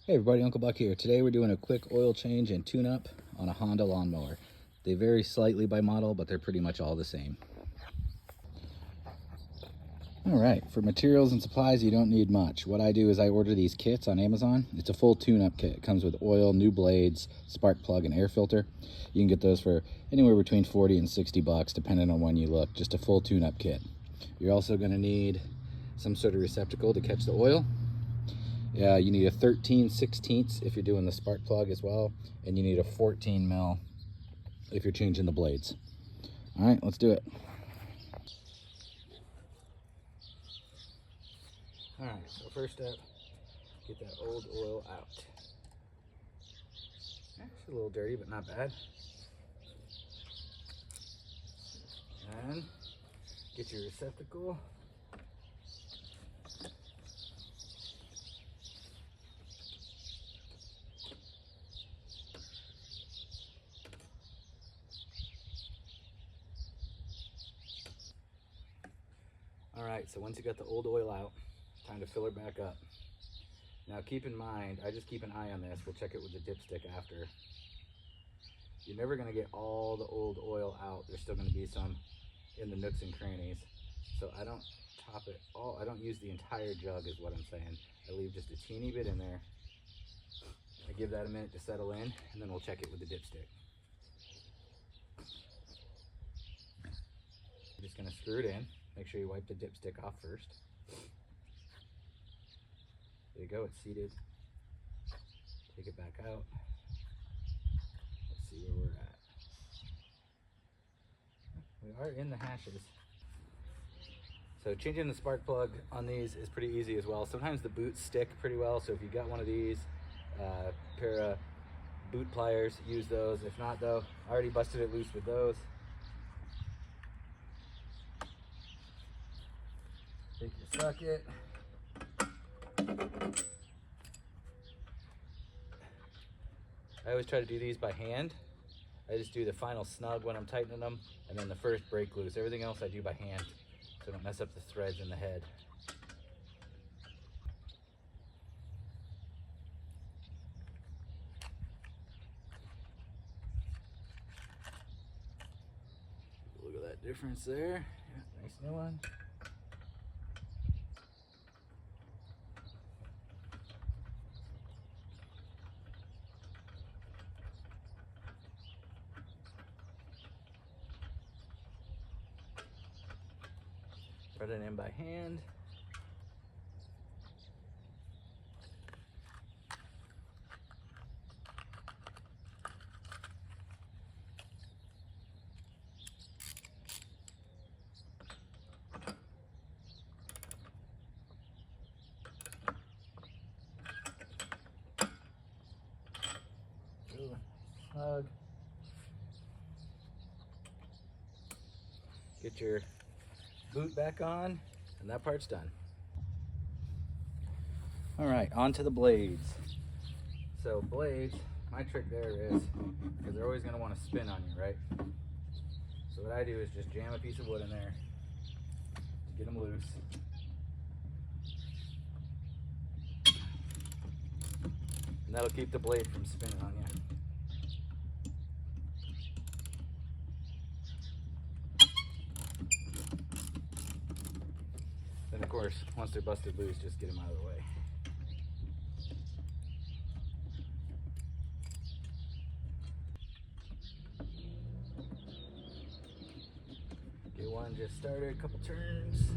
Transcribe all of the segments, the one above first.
Hey everybody, Uncle Buck here. Today we're doing a quick oil change and tune-up on a Honda lawnmower. They vary slightly by model, but they're pretty much all the same. Alright, for materials and supplies you don't need much. What I do is I order these kits on Amazon. It's a full tune-up kit. It comes with oil, new blades, spark plug, and air filter. You can get those for anywhere between 40 and 60 bucks depending on when you look. Just a full tune-up kit. You're also going to need some sort of receptacle to catch the oil. You need a 13/16 if you're doing the spark plug as well, and you need a 14 mil if you're changing the blades. All right, let's do it. All right, so first up, get that old oil out. Actually a little dirty, but not bad. And get your receptacle. All right, so once you got the old oil out, time to fill her back up. Now keep in mind, I just keep an eye on this. We'll check it with the dipstick after. You're never gonna get all the old oil out. There's still gonna be some in the nooks and crannies. So I don't top it all. I don't use the entire jug is what I'm saying. I leave just a teeny bit in there. I give that a minute to settle in, and then we'll check it with the dipstick. I'm just gonna screw it in. Make sure you wipe the dipstick off first. There you go, it's seated. Take it back out. Let's see where we're at. We are in the hashes. So changing the spark plug on these is pretty easy as well. Sometimes the boots stick pretty well, so if you got one of these, pair of boot pliers, use those. If not though, I already busted it loose with those. Take your socket. I always try to do these by hand. I just do the final snug when I'm tightening them, and then the first break loose. Everything else I do by hand, so I don't mess up the threads in the head. Look at that difference there. Yeah, nice new one. Thread it in by hand. Snug. Get your boot back on, and that part's done. All right, on to the blades. So blades, my trick there is, because they're always gonna wanna spin on you, right? So what I do is just jam a piece of wood in there to get them loose. And that'll keep the blade from spinning on you. Then of course, once they're busted loose, just get them out of the way. Get one just started, a couple turns.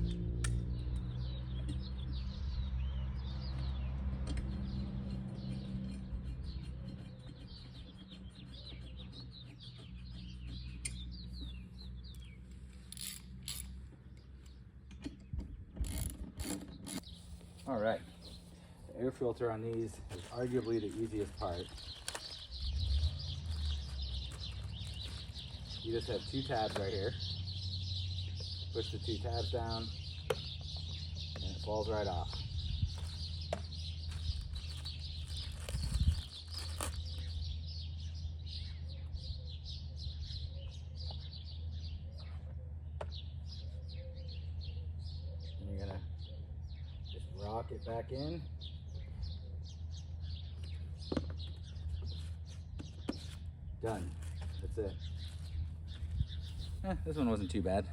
All right, the air filter on these is arguably the easiest part. You just have two tabs right here. Push the two tabs down, and it falls right off. And you're gonna just rock it back in. Done. That's it. This one wasn't too bad.